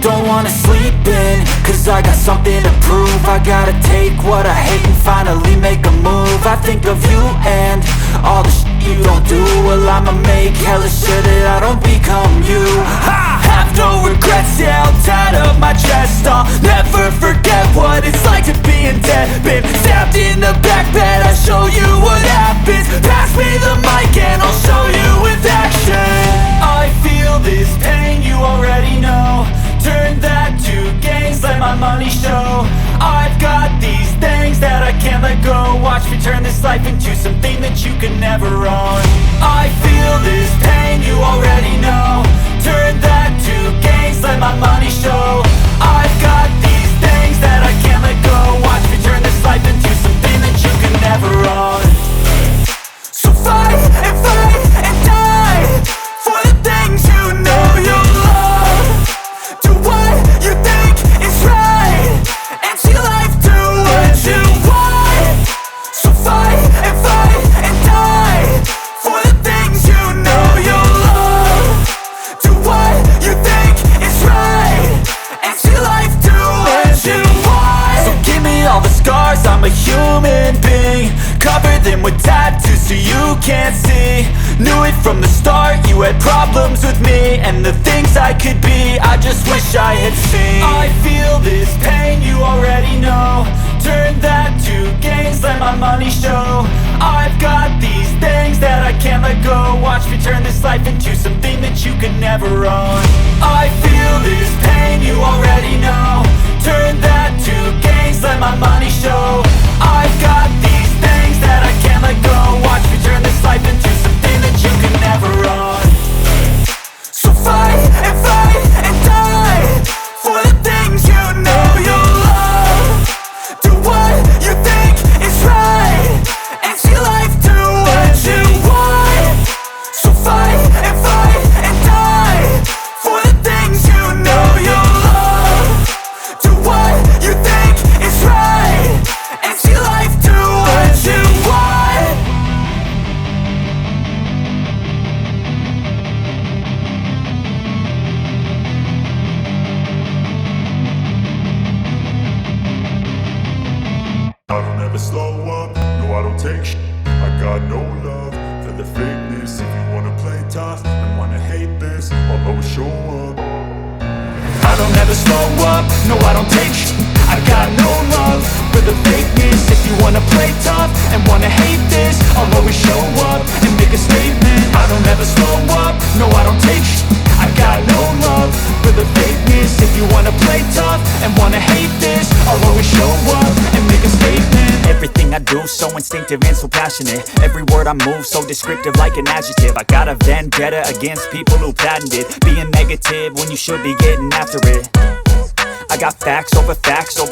Don't wanna sleep in, cause I got something to prove. I gotta take what I hate and finally make a move. I think of you and all the shit you don't do. Well, I'ma make hella sure that I don't become you. I have no regrets, yeah, I'll tie up my chest. I'll never forget what it's like to be in debt. Been stabbed in the back bed, I'll show you what happens. Pass me the mic and I'll show you with action. I feel this pain, you already know. Turn that to gains, let my money show. I've got these things that I can't let go. Watch me turn this life into something that you could never own. I feel this pain, you already know. Turn that to gains, let my money show. I've got these things that I can't let go. Watch me turn this life into something that you could never own. So fight and die for the things you know you love. Do what you think is right, and see life do what you want. So fight and die for the things you know you love. Do what you think is right, and see life do what you want. So give me all the scars, I'm a human being. Cover them with tattoos so you can't see. Knew it from the start, you had problems with me and the things I could be, I just wish I had seen. I feel this pain, you already know. Turn that to gains, let my money show. I've got these things that I can't let go. Watch me turn this life into something that you could never own. I feel this pain, you already know. Turn that to gains, let my money show. I've got these things that I can't let go. Watch me turn this life into something that you could never own. So fight and die for the things you know you love. Do what you think is right, and see life do what you want. So fight and die for the things you know you love. Do what you think is right, and see life do what you want. I don't ever slow up, no I don't take shit. I got no love for the fakeness. If you wanna play tough and wanna hate this, I'll always show up. I don't ever slow up, no I don't take shit. I got no love for the fakeness. If you wanna play tough and wanna hate this, I'll always show up and make a statement. I don't ever slow up, no I don't take shit. I got no love for the fakeness. If you wanna play tough and wanna hate this, I'll always show up and make a statement. Everything I do so instinctive and so passionate. Every word I move so descriptive like an adjective. I got a vendetta against people who patented being negative when you should be getting after it. I got facts over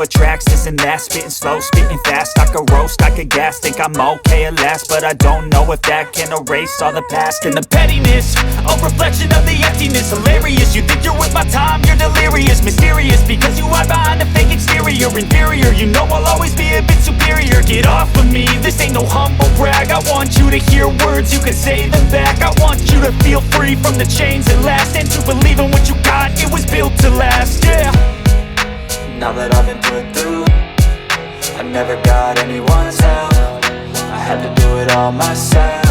tracks, this and that. Spitting slow, spitting fast. I could roast, I could gas. Think I'm okay at last, but I don't know if that can erase all the past. And the pettiness, a reflection of the emptiness. Hilarious, you think you're worth my time, you're delirious. Mysterious, because you hide behind a fake exterior. Inferior, you know I'll always be a bit superior. Get off of me, this ain't no humble brag. I want you to hear words, you can say them back. I want you to feel free from the chains that last, and to believe in what you got, it was built to last, yeah. Now that I've been put through, I never got anyone's help. I had to do it all myself.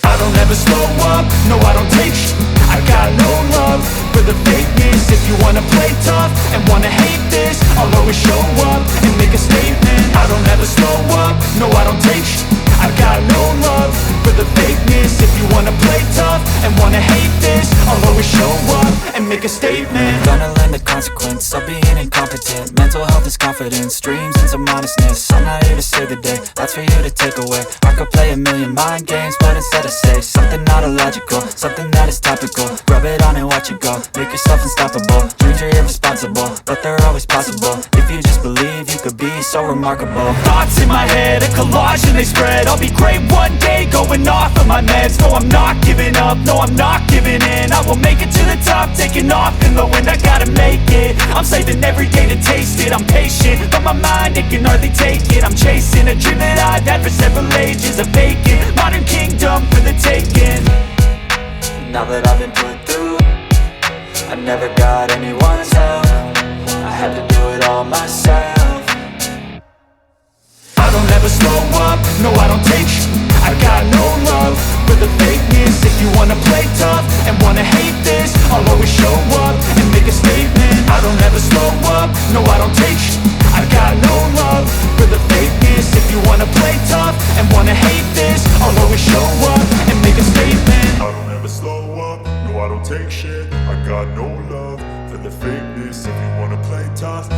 I don't don't ever slow up, no I don't take sh*t. I got no love for the fakeness. If you wanna play tough and wanna hate this, I'll always show up and make a statement. I don't ever slow up, no I don't take sh*t. I got no love for the fakeness. If you wanna play tough and wanna hate this, I'll always show up and make a statement. Gonna learn the consequence of being incompetent. Mental health is confidence, dreams into modestness. I'm not here to save the day, that's for you to take away. I could play a million mind games, but instead I say something not illogical, something that is topical. Rub it on and watch it go, make yourself unstoppable. Dreams are irresponsible, but they're always possible. If you just believe, you could be so remarkable. Thoughts in my head, a collage and they spread. I'll be great one day, going off of my meds. No, I'm not giving up, no, I'm not giving in. I will make it to the top, taking off in the wind. I gotta make it, I'm saving every day to taste it. I'm patient, but my mind, it can hardly take it. I'm chasing a dream that I've had for several ages. A vacant, modern kingdom for the taking. Now that I've been put through, I never got anyone's help. I had to do it all myself. I don't ever slow up, no I don't take sh*t. I got no love for the fakeness. If you wanna play tough and wanna hate this, I'll always show up and make a statement. I don't ever slow up, no I don't take sh*t. I got no love for the fakeness. If you wanna play tough and wanna hate this, I'll always show up and make a statement. I don't ever slow up, no I don't take shit. I got no love for the fakeness. If you wanna play tough